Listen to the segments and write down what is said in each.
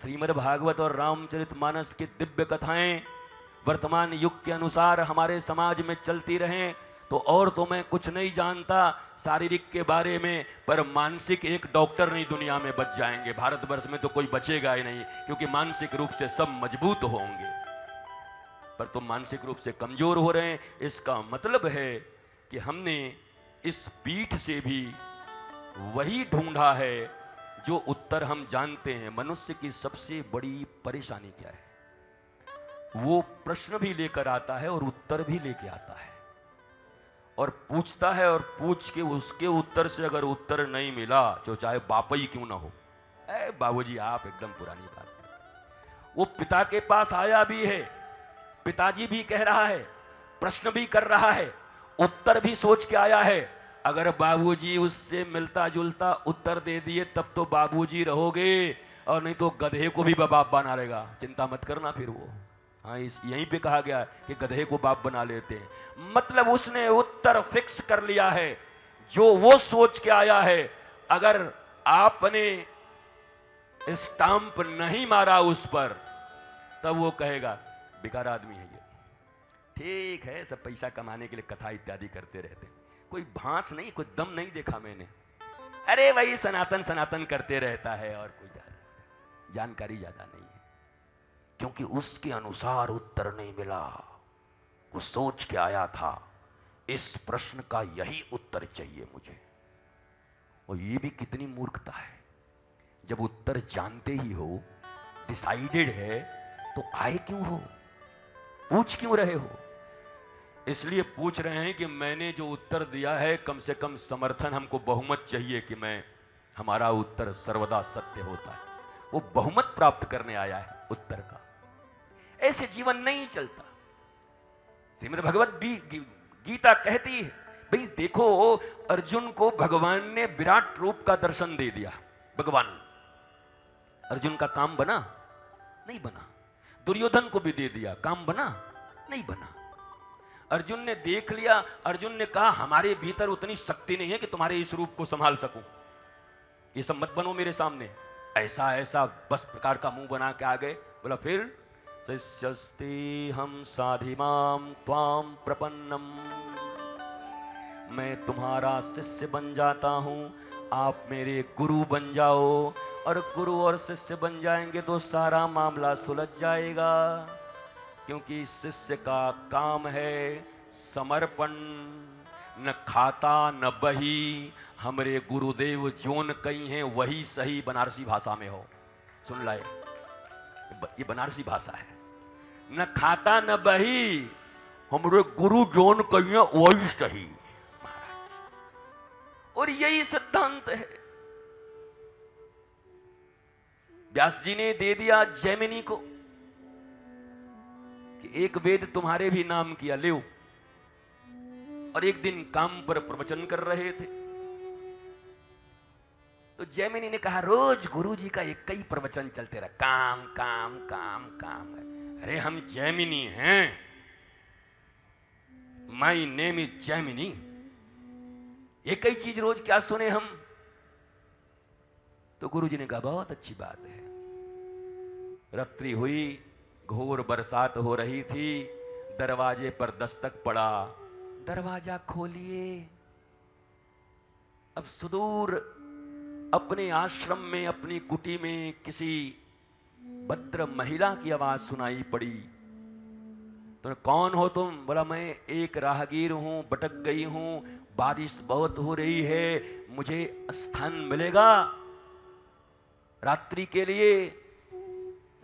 श्रीमद् भागवत और रामचरितमानस की दिव्य कथाएं वर्तमान युग के अनुसार हमारे समाज में चलती रहें तो और तो मैं कुछ नहीं जानता शारीरिक के बारे में, पर मानसिक एक डॉक्टर नहीं दुनिया में बच जाएंगे। भारतवर्ष में तो कोई बचेगा ही नहीं, क्योंकि मानसिक रूप से सब मजबूत होंगे, पर तुम मानसिक रूप से कमजोर हो रहे हैं। इसका मतलब है कि हमने इस पीठ से भी वही ढूंढा है जो उत्तर हम जानते हैं। मनुष्य की सबसे बड़ी परेशानी क्या है? वो प्रश्न भी लेकर आता है और उत्तर भी लेके आता है, और पूछता है, और पूछ के उसके उत्तर से अगर उत्तर नहीं मिला तो चाहे बाप ही क्यों ना हो, बाबूजी आप एकदम पुरानी बात कर। वो पिता के पास आया भी है, पिताजी भी कह रहा है, प्रश्न भी कर रहा है, उत्तर भी सोच के आया है। अगर बाबूजी उससे मिलता जुलता उत्तर दे दिए तब तो बाबूजी रहोगे, और नहीं तो गधे को भी बाप बना लेगा। चिंता मत करना फिर वो। हाँ, यहीं पे कहा गया कि गधे को बाप बना लेते हैं। मतलब उसने उत्तर फिक्स कर लिया है, जो वो सोच के आया है। अगर आपने स्टाम्प नहीं मारा उस पर, तब वो कहेगा बेकार आदमी है ये। ठीक है, सब पैसा कमाने के लिए कथा इत्यादि करते रहते, कोई भांस नहीं, कोई दम नहीं देखा मैंने। अरे भाई सनातन सनातन करते रहता है, और कोई जानकारी ज्यादा नहीं है, क्योंकि उसके अनुसार उत्तर नहीं मिला। वो सोच के आया था इस प्रश्न का यही उत्तर चाहिए मुझे। और ये भी कितनी मूर्खता है, जब उत्तर जानते ही हो, डिसाइडेड है, तो आए क्यों हो, पूछ क्यों रहे हो? इसलिए पूछ रहे हैं कि मैंने जो उत्तर दिया है, कम से कम समर्थन, हमको बहुमत चाहिए कि हमारा उत्तर सर्वदा सत्य होता है। वो बहुमत प्राप्त करने आया है उत्तर का। ऐसे जीवन नहीं चलता। श्रीमद् भगवत गीता कहती है, भाई देखो, अर्जुन को भगवान ने विराट रूप का दर्शन दे दिया। भगवान, अर्जुन का काम बना? नहीं बना। दुर्योधन को भी दे दिया, काम बना? नहीं बना। अर्जुन ने देख लिया, अर्जुन ने कहा हमारे भीतर उतनी शक्ति नहीं है कि तुम्हारे इस रूप को संभाल सकूं, ये सब मत बनो मेरे सामने। ऐसा ऐसा बस प्रकार का मुंह बना के आ गए। बोला फिर शिष्यस्ते हम साधिमाम त्वाम प्रपन्नम, मैं तुम्हारा शिष्य बन जाता हूं, आप मेरे गुरु बन जाओ। और गुरु और शिष्य बन जाएंगे तो सारा मामला सुलझ जाएगा, क्योंकि शिष्य का काम है समर्पण, न खाता न बही, हमरे गुरुदेव जोन कही हैं वही सही। बनारसी भाषा में हो, सुन लाए, ये बनारसी भाषा है। न खाता न बही, हमरे गुरु जोन कही हैं वही सही, महाराज। और यही सिद्धांत है। व्यास जी ने दे दिया जैमिनी को कि एक वेद तुम्हारे भी नाम किया, ले। और एक दिन काम पर प्रवचन कर रहे थे, तो जैमिनी ने कहा रोज गुरुजी का एक ही प्रवचन चलते रहा, काम काम काम काम। अरे हम जैमिनी हैं, माई नेम इज जैमिनी, एक ही चीज रोज क्या सुने हम? तो गुरुजी ने कहा बहुत अच्छी बात है। रात्रि हुई, घोर बरसात हो रही थी, दरवाजे पर दस्तक पड़ा, दरवाजा खोलिए। अब सुदूर अपने आश्रम में, अपनी कुटी में किसी भद्र महिला की आवाज सुनाई पड़ी। तो कौन हो तुम? बोला मैं एक राहगीर हूं, भटक गई हूं, बारिश बहुत हो रही है, मुझे स्थान मिलेगा रात्रि के लिए?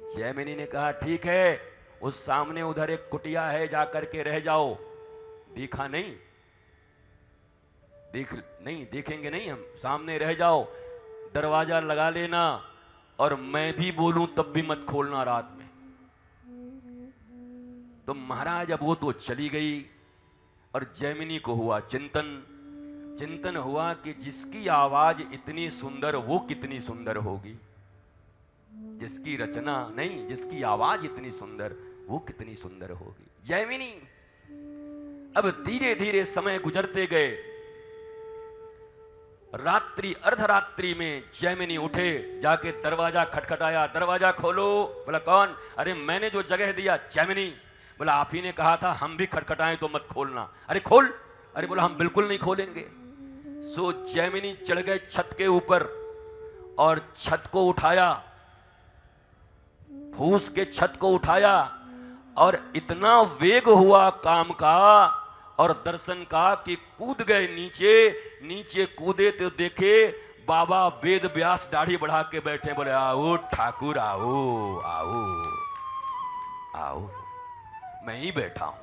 जैमिनी ने कहा ठीक है, उस सामने उधर एक कुटिया है, जाकर के रह जाओ। देखा नहीं? देखेंगे नहीं हम, सामने रह जाओ, दरवाजा लगा लेना, और मैं भी बोलूं तब भी मत खोलना रात में। तो महाराज अब वो तो चली गई, और जैमिनी को हुआ चिंतन हुआ कि जिसकी आवाज इतनी सुंदर, वो कितनी सुंदर होगी। जिसकी रचना नहीं, जिसकी आवाज इतनी सुंदर, वो कितनी सुंदर होगी। जैमिनी। अब धीरे धीरे समय गुजरते गए, रात रात्रि अर्धरात्रि में जैमिनी उठे, जाके दरवाजा खटखटाया, दरवाजा खोलो। बोला कौन? अरे मैंने जो जगह दिया जैमिनी। बोला आप ही ने कहा था हम भी खटखटाएं तो मत खोलना। अरे खोल। अरे बोला हम बिल्कुल नहीं खोलेंगे। सो जैमिनी चढ़ गए छत के ऊपर और छत को उठाया, फूस के छत को उठाया, और इतना वेग हुआ काम का और दर्शन का कि कूद गए नीचे। नीचे कूदे तो देखे बाबा वेद व्यास दाढ़ी बढ़ा के बैठे। बोले आओ ठाकुर आओ आओ आओ, मैं ही बैठा हूं,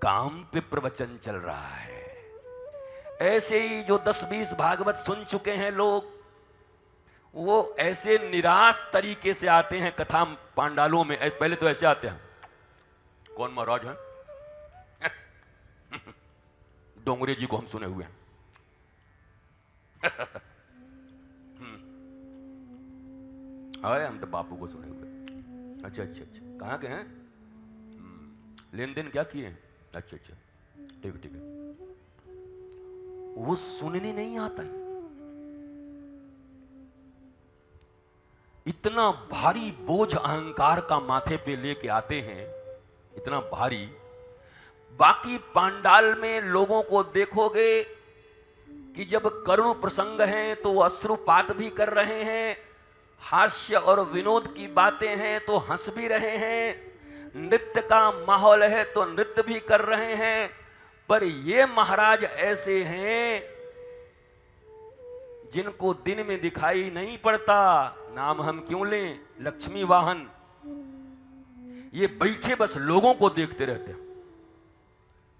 काम पे प्रवचन चल रहा है। ऐसे ही जो 10-20 भागवत सुन चुके हैं लोग, वो ऐसे निराश तरीके से आते हैं कथा पांडालों में। पहले तो ऐसे आते हैं, कौन महाराज हैं? डोंगरे जी को हम सुने हुए हैं। अरे हम तो बापू को सुने हुए। अच्छा अच्छा अच्छा, कहाँ के हैं? लेन देन क्या किए? अच्छा अच्छा, ठीक है ठीक है। वो सुनने नहीं आता है। इतना भारी बोझ अहंकार का माथे पे लेके आते हैं, इतना भारी। बाकी पांडाल में लोगों को देखोगे कि जब करुण प्रसंग हैं तो वो अश्रुपात भी कर रहे हैं, हास्य और विनोद की बातें हैं तो हंस भी रहे हैं, नृत्य का माहौल है तो नृत्य भी कर रहे हैं। पर ये महाराज ऐसे हैं जिनको दिन में दिखाई नहीं पड़ता। नाम हम क्यों लें? लक्ष्मी वाहन। ये बैठे बस लोगों को देखते रहते हैं।